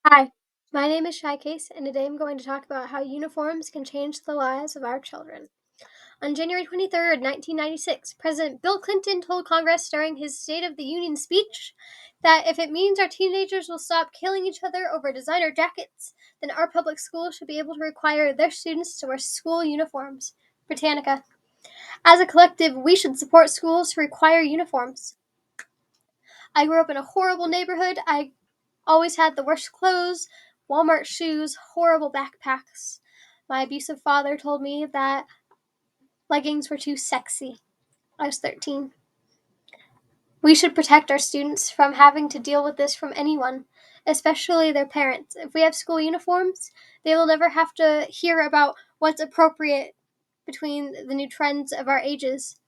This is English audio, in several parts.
Hi, my name is Shy Case, and today I'm going to talk about how uniforms can change the lives of our children. On January 23rd, 1996, President Bill Clinton told Congress during his State of the Union speech that if it means our teenagers will stop killing each other over designer jackets, then our public schools should be able to require their students to wear school uniforms. Britannica. As a collective, we should support schools to require uniforms. I grew up in a horrible neighborhood. I always had the worst clothes, Walmart shoes, horrible backpacks. My abusive father told me that leggings were too sexy. I was 13. We should protect our students from having to deal with this from anyone, especially their parents. If we have school uniforms, they will never have to hear about what's appropriate between the new trends of our ages.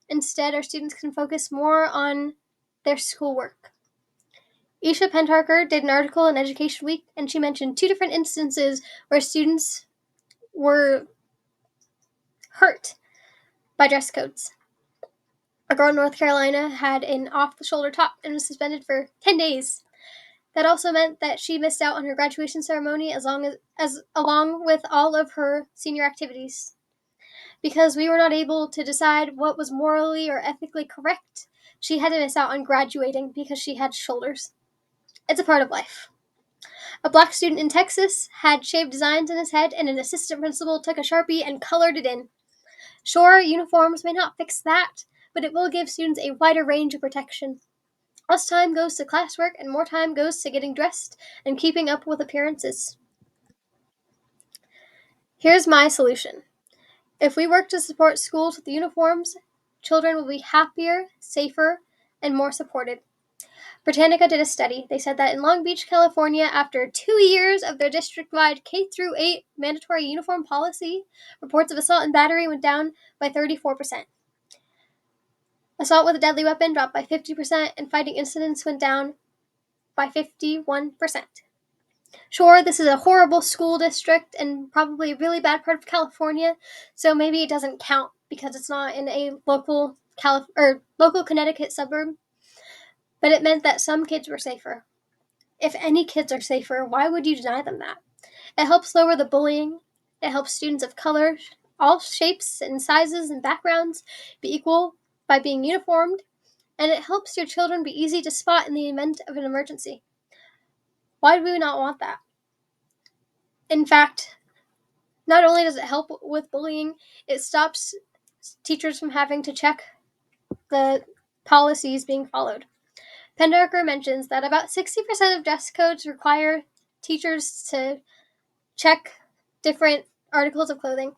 Instead, our students can focus more on their schoolwork. Isha Pentarker did an article in Education Week, and she mentioned two different instances where students were hurt by dress codes. A girl in North Carolina had an off-the-shoulder top and was suspended for 10 days. That also meant that she missed out on her graduation ceremony as along with all of her senior activities. Because we were not able to decide what was morally or ethically correct, she had to miss out on graduating because she had shoulders. It's a part of life. A black student in Texas had shaved designs in his head, and an assistant principal took a Sharpie and colored it in. Sure, uniforms may not fix that, but it will give students a wider range of protection. Less time goes to classwork, and more time goes to getting dressed and keeping up with appearances. Here's my solution. If we work to support schools with uniforms, children will be happier, safer, and more supported. Britannica did a study. They said that in Long Beach, California, after 2 years of their district-wide K-8 mandatory uniform policy, reports of assault and battery went down by 34%. Assault with a deadly weapon dropped by 50%, and fighting incidents went down by 51%. Sure, this is a horrible school district and probably a really bad part of California, so maybe it doesn't count because it's not in a local Connecticut suburb, but it meant that some kids were safer. If any kids are safer, why would you deny them that? It helps lower the bullying. It helps students of color, all shapes and sizes and backgrounds, be equal by being uniformed, and it helps your children be easy to spot in the event of an emergency. Why do we not want that? In fact, not only does it help with bullying, it stops teachers from having to check the policies being followed. Pendarker mentions that about 60% of dress codes require teachers to check different articles of clothing.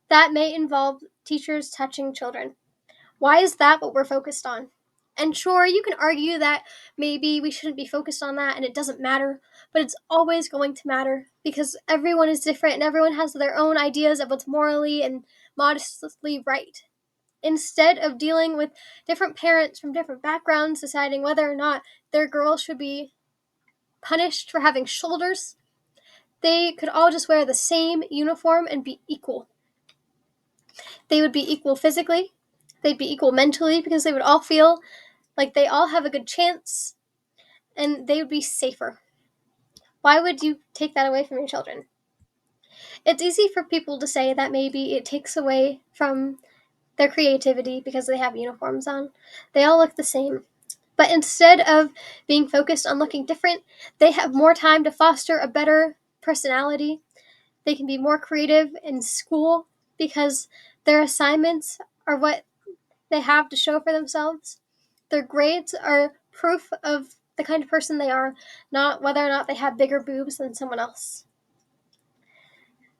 That may involve teachers touching children. Why is that what we're focused on? And sure, you can argue that maybe we shouldn't be focused on that and it doesn't matter, but it's always going to matter because everyone is different and everyone has their own ideas of what's morally and modestly right. Instead of dealing with different parents from different backgrounds deciding whether or not their girl should be punished for having shoulders, they could all just wear the same uniform and be equal. They would be equal physically, they'd be equal mentally because they would all feel like they all have a good chance, and they would be safer. Why would you take that away from your children? It's easy for people to say that maybe it takes away from their creativity because they have uniforms on. They all look the same. But instead of being focused on looking different, they have more time to foster a better personality. They can be more creative in school because their assignments are what they have to show for themselves. Their grades are proof of the kind of person they are, not whether or not they have bigger boobs than someone else.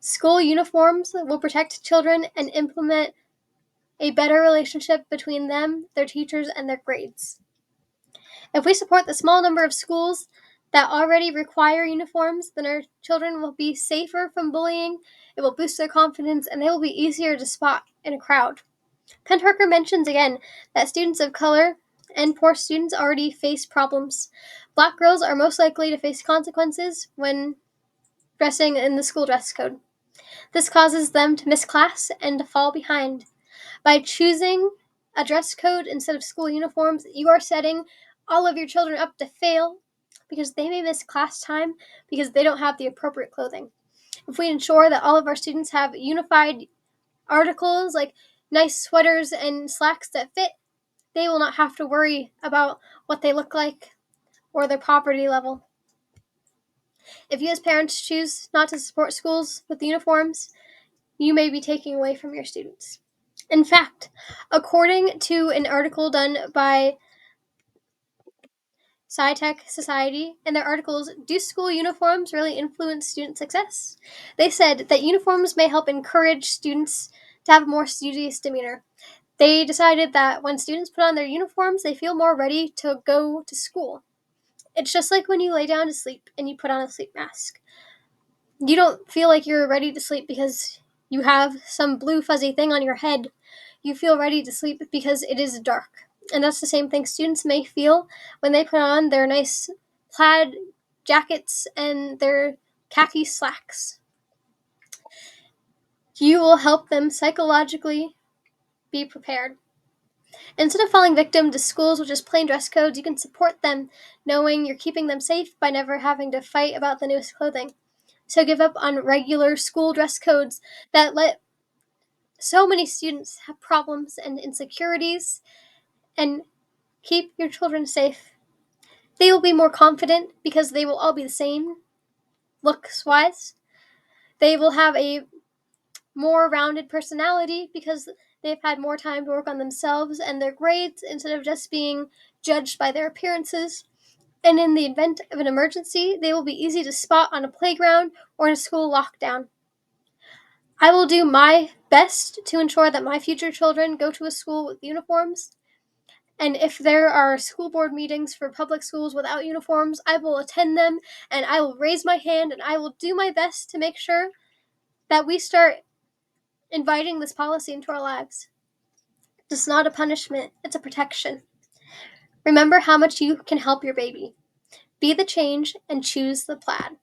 School uniforms will protect children and implement a better relationship between them, their teachers, and their grades. If we support the small number of schools that already require uniforms, then our children will be safer from bullying, it will boost their confidence, and they will be easier to spot in a crowd. Pentarker mentions again that students of color and poor students already face problems. Black girls are most likely to face consequences when dressing in the school dress code. This causes them to miss class and to fall behind. By choosing a dress code instead of school uniforms, you are setting all of your children up to fail because they may miss class time because they don't have the appropriate clothing. If we ensure that all of our students have unified articles like nice sweaters and slacks that fit, they will not have to worry about what they look like or their poverty level. If you as parents choose not to support schools with uniforms, you may be taking away from your students. In fact, according to an article done by SciTech Society in their articles, do school uniforms really influence student success? They said that uniforms may help encourage students to have a more studious demeanor. They decided that when students put on their uniforms, they feel more ready to go to school. It's just like when you lay down to sleep and you put on a sleep mask. You don't feel like you're ready to sleep because you have some blue fuzzy thing on your head. You feel ready to sleep because it is dark. And that's the same thing students may feel when they put on their nice plaid jackets and their khaki slacks. You will help them psychologically be prepared. Instead of falling victim to schools with just plain dress codes, you can support them knowing you're keeping them safe by never having to fight about the newest clothing. So give up on regular school dress codes that let so many students have problems and insecurities, and keep your children safe. They will be more confident because they will all be the same looks wise. They will have a more rounded personality because they've had more time to work on themselves and their grades instead of just being judged by their appearances. And in the event of an emergency, they will be easy to spot on a playground or in a school lockdown. I will do my best to ensure that my future children go to a school with uniforms. And if there are school board meetings for public schools without uniforms, I will attend them and I will raise my hand and I will do my best to make sure that we start inviting this policy into our lives. It's not a punishment, it's a protection. Remember how much you can help your baby. Be the change and choose the plaid.